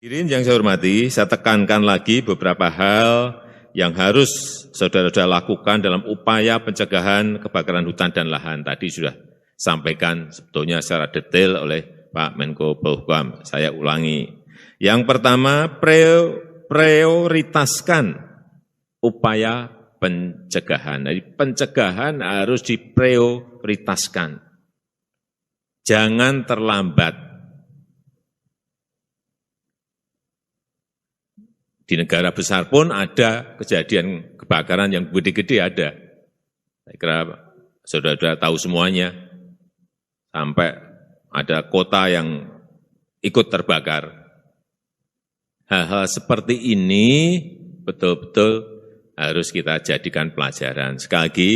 Hadirin yang saya hormati, saya tekankan lagi beberapa hal yang harus saudara-saudara lakukan dalam upaya pencegahan kebakaran hutan dan lahan. Tadi sudah sampaikan sebetulnya secara detail oleh Pak Menko Polhukam. Saya ulangi. Yang pertama, prioritaskan upaya pencegahan. Jadi pencegahan harus diprioritaskan. Jangan terlambat. Di negara besar pun ada kejadian kebakaran yang gede-gede ada. Saya kira saudara-saudara tahu semuanya. Sampai ada kota yang ikut terbakar. Hal-hal seperti ini betul-betul harus kita jadikan pelajaran. Sekali lagi,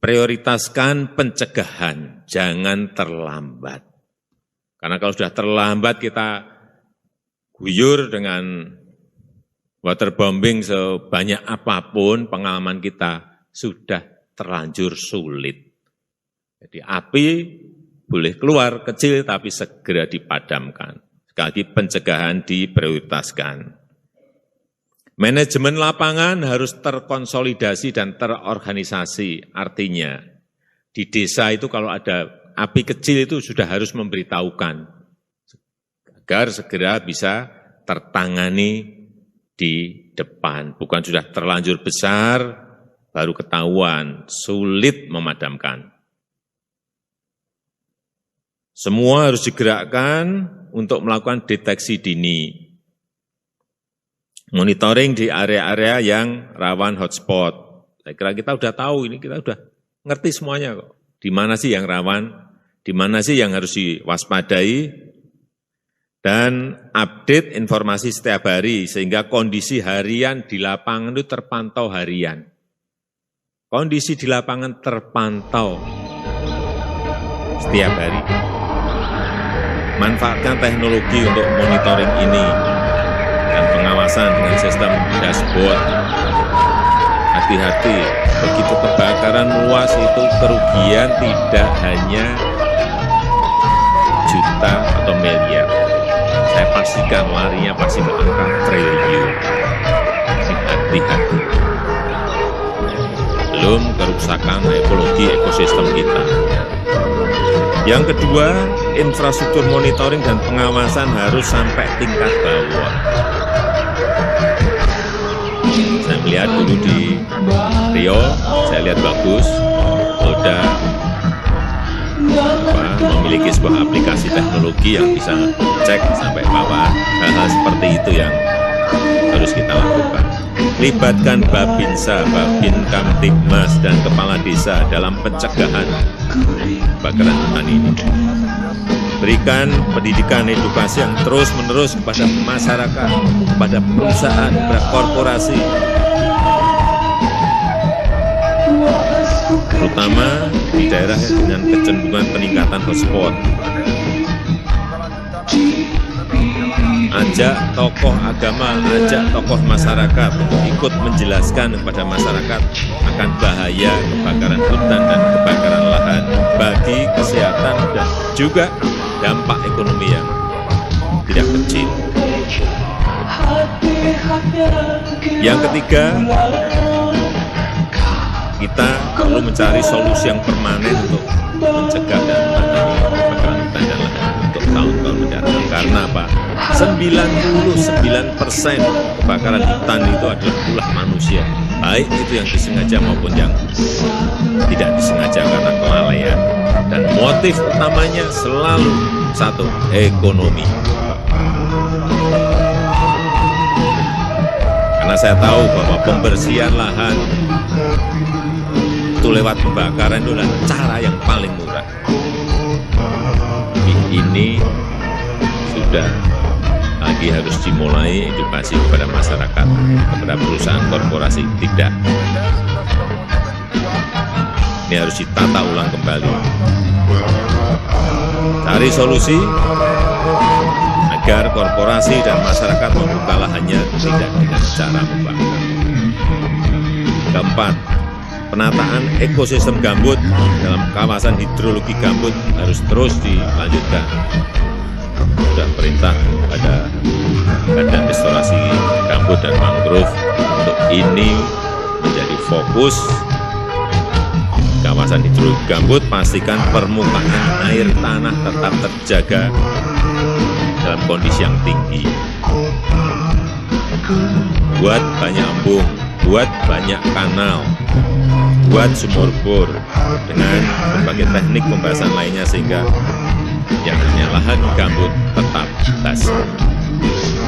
prioritaskan pencegahan, jangan terlambat. Karena kalau sudah terlambat kita guyur dengan waterbombing sebanyak apapun, pengalaman kita sudah terlanjur sulit. Jadi api boleh keluar kecil tapi segera dipadamkan. Sekali lagi pencegahan diprioritaskan. Manajemen lapangan harus terkonsolidasi dan terorganisasi. Artinya di desa itu kalau ada api kecil itu sudah harus memberitahukan agar segera bisa tertangani di depan, bukan sudah terlanjur besar, baru ketahuan, sulit memadamkan. Semua harus digerakkan untuk melakukan deteksi dini. Monitoring di area-area yang rawan hotspot. Saya kira kita sudah tahu ini, kita sudah ngerti semuanya kok. Di mana sih yang rawan, di mana sih yang harus diwaspadai, dan update informasi setiap hari sehingga kondisi harian di lapangan itu terpantau harian. Kondisi di lapangan terpantau setiap hari. Manfaatkan teknologi untuk monitoring ini dan pengawasan dengan sistem dashboard. Hati-hati, begitu kebakaran meluas itu kerugian tidak hanya juta atau miliar. Saya pastikan larinya pasti ke angka triliun. Hati-hati. Belum kerusakan ekologi ekosistem kita. Yang kedua, infrastruktur monitoring dan pengawasan harus sampai tingkat bawah. Saya melihat dulu di Rio, saya lihat bagus, sudah memiliki sebuah aplikasi teknologi yang bisa cek sampai bawah. Hal-hal seperti itu yang harus kita lakukan. Libatkan Babinsa, Babin Kamtibmas, dan Kepala Desa dalam pencegahan kebakaran hutan ini. Berikan pendidikan edukasi yang terus-menerus kepada masyarakat, kepada perusahaan, kepada korporasi, terutama di daerah dengan kecenderungan peningkatan hotspot. Ajak tokoh agama, ajak tokoh masyarakat untuk ikut menjelaskan kepada masyarakat akan bahaya kebakaran hutan dan kebakaran lahan bagi kesehatan dan juga dampak ekonomi yang tidak kecil. Yang ketiga, kita perlu mencari solusi yang permanen untuk mencegah dan menangani kebakaran hutan dan lahan untuk tahun-tahun mendatang. Karena apa? 99% kebakaran hutan itu adalah ulah manusia. Baik itu yang disengaja maupun yang tidak disengaja karena kelalaian. Dan motif utamanya selalu satu, ekonomi. Karena saya tahu bahwa pembersihan lahan itu lewat pembakaran itu adalah cara yang paling murah. Ini sudah lagi harus dimulai edukasi kepada masyarakat, kepada perusahaan korporasi. Tidak. Ini harus ditata ulang kembali. Cari solusi agar korporasi dan masyarakat membuka lahannya tidak dengan cara membakar. Keempat, penataan ekosistem gambut dalam kawasan hidrologi gambut harus terus dilanjutkan. Sudah perintah pada Badan Restorasi Gambut dan Mangrove untuk ini menjadi fokus. Kawasan hidrologi gambut, pastikan permukaan air tanah tetap terjaga dalam kondisi yang tinggi. Buat banyak embung, buat banyak kanal, buat sumur bor dengan berbagai teknik pembahasan lainnya sehingga yang namanya lahan gambut tetap basah.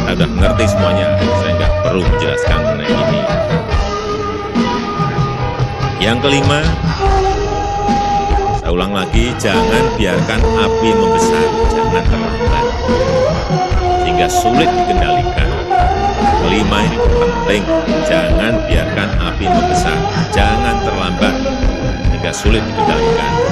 Kita sudah mengerti semuanya, saya nggak perlu menjelaskan mengenai ini. Yang kelima, saya ulang lagi, jangan biarkan api membesar, jangan terlambat, sehingga sulit dikendalikan. Kelima ini penting, jangan biarkan api membesar, jangan terlambat, sehingga sulit dikendalikan.